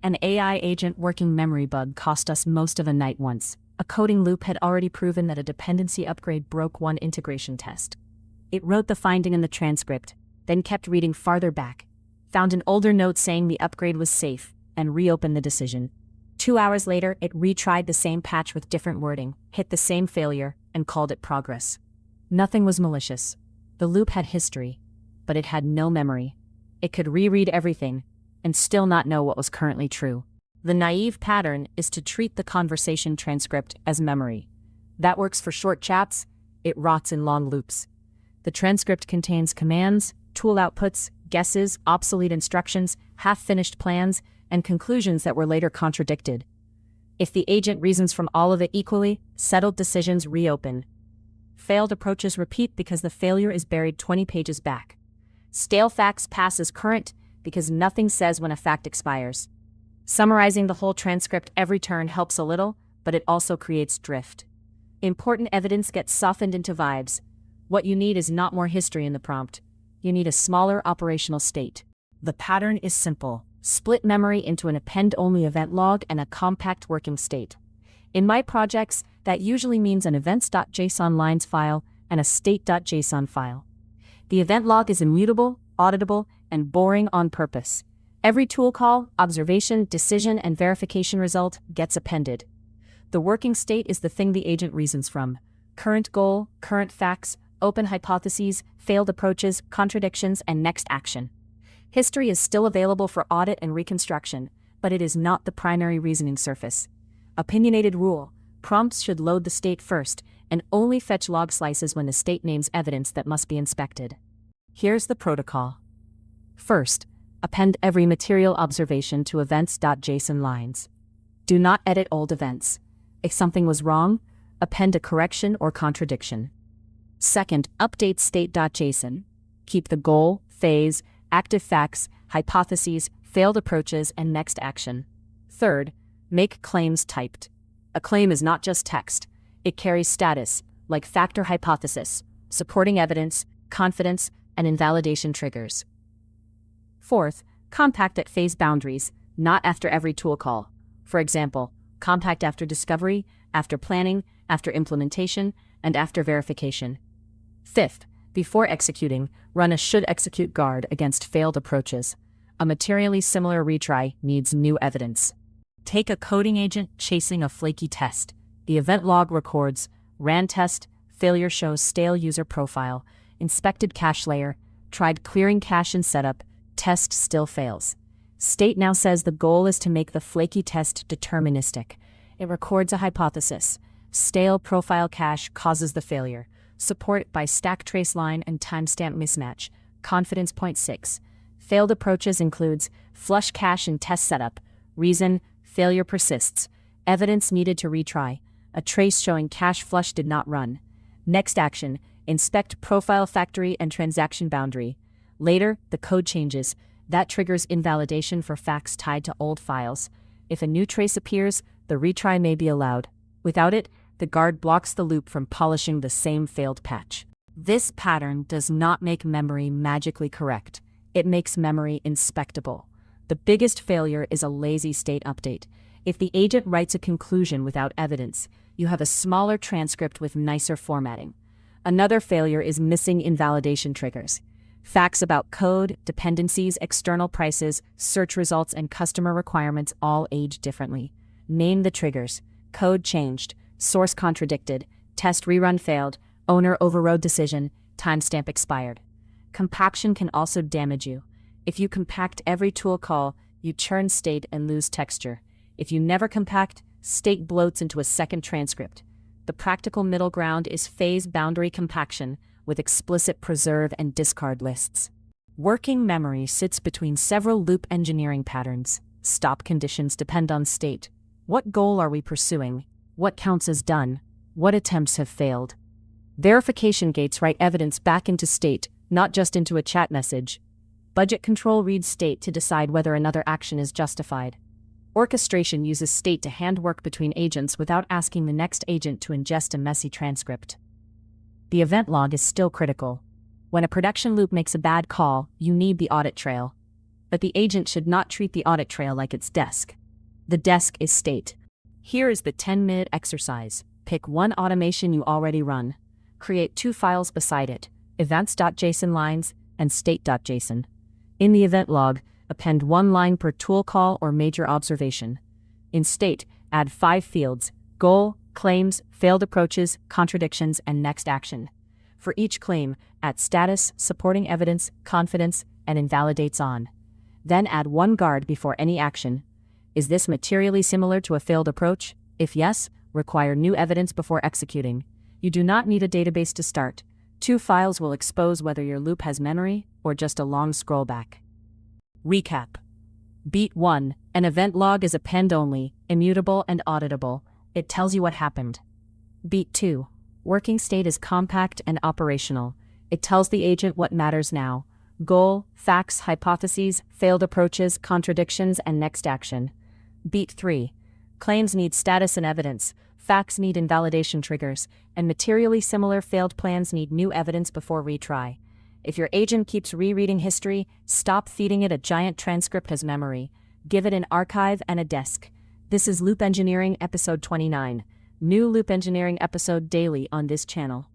An AI agent working memory bug cost us most of a night once. A coding loop had already proven that a dependency upgrade broke one integration test. It wrote the finding in the transcript, then kept reading farther back, found an older note saying the upgrade was safe, and reopened the decision. 2 hours later, it retried the same patch with different wording, hit the same failure, and called it progress. Nothing was malicious. The loop had history, but it had no memory. It could reread everything, and still not know what was currently true. The naive pattern is to treat the conversation transcript as memory. That works for short chats, it rots in long loops. The transcript contains commands, tool outputs, guesses, obsolete instructions, half-finished plans, and conclusions that were later contradicted. If the agent reasons from all of it equally, settled decisions reopen. Failed approaches repeat because the failure is buried 20 pages back. Stale facts pass as current because nothing says when a fact expires. Summarizing the whole transcript every turn helps a little, but it also creates drift. Important evidence gets softened into vibes. What you need is not more history in the prompt. You need a smaller operational state. The pattern is simple. Split memory into an append-only event log and a compact working state. In my projects, that usually means an events.json lines file and a state.json file. The event log is immutable, auditable, and boring on purpose. Every tool call, observation, decision, and verification result gets appended. The working state is the thing the agent reasons from. Current goal, current facts, open hypotheses, failed approaches, contradictions, and next action. History is still available for audit and reconstruction, but it is not the primary reasoning surface. Opinionated rule: prompts should load the state first, and only fetch log slices when the state names evidence that must be inspected. Here's the protocol. First, append every material observation to events.json lines. Do not edit old events. If something was wrong, append a correction or contradiction. Second, update state.json. Keep the goal, phase, active facts, hypotheses, failed approaches, and next action. Third, make claims typed. A claim is not just text. It carries status, like fact or hypothesis, supporting evidence, confidence, and invalidation triggers. Fourth, compact at phase boundaries, not after every tool call. For example, compact after discovery, after planning, after implementation, and after verification. Fifth, before executing, run a should execute guard against failed approaches. A materially similar retry needs new evidence. Take a coding agent chasing a flaky test. The event log records, ran test, failure shows stale user profile, inspected cache layer, tried clearing cache in setup, test still fails. State now says the goal is to make the flaky test deterministic. It records a hypothesis. Stale profile cache causes the failure. Support by stack trace line and timestamp mismatch. Confidence 0.6. Failed approaches includes flush cache in test setup. Reason, failure persists. Evidence needed to retry. A trace showing cache flush did not run. Next action, inspect profile factory and transaction boundary. Later, the code changes. That triggers invalidation for facts tied to old files. If a new trace appears, the retry may be allowed. Without it, the guard blocks the loop from polishing the same failed patch. This pattern does not make memory magically correct. It makes memory inspectable. The biggest failure is a lazy state update. If the agent writes a conclusion without evidence, you have a smaller transcript with nicer formatting. Another failure is missing invalidation triggers. Facts about code, dependencies, external prices, search results, and customer requirements all age differently. Name the triggers. Code changed. Source contradicted. Test rerun failed. Owner overrode decision. Timestamp expired. Compaction can also damage you. If you compact every tool call, you churn state and lose texture. If you never compact, state bloats into a second transcript. The practical middle ground is phase boundary compaction, with explicit preserve and discard lists. Working memory sits between several loop engineering patterns. Stop conditions depend on state. What goal are we pursuing? What counts as done? What attempts have failed? Verification gates write evidence back into state, not just into a chat message. Budget control reads state to decide whether another action is justified. Orchestration uses state to hand work between agents without asking the next agent to ingest a messy transcript. The event log is still critical. When a production loop makes a bad call, you need the audit trail. but the agent should not treat the audit trail like its desk. The desk is state. Here is the 10-minute exercise. Pick one automation you already run. Create 2 files beside it, events.json lines and state.json. In the event log, append 1 line per tool call or major observation. In state, add 5 fields: goal, claims, failed approaches, contradictions, and next action. For each claim, add status, supporting evidence, confidence, and invalidates on. Then add 1 guard before any action. Is this materially similar to a failed approach? If yes, require new evidence before executing. You do not need a database to start. 2 files will expose whether your loop has memory or just a long scroll back. Recap. Beat 1. An event log is append-only, immutable and auditable. It tells you what happened. Beat 2. Working state is compact and operational. It tells the agent what matters now: goal, facts, hypotheses, failed approaches, contradictions, and next action. Beat 3. Claims need status and evidence, facts need invalidation triggers, and materially similar failed plans need new evidence before retry. If your agent keeps rereading history, stop feeding it a giant transcript as memory. Give it an archive and a desk. This is Loop Engineering Episode 29. New Loop Engineering episode daily on this channel.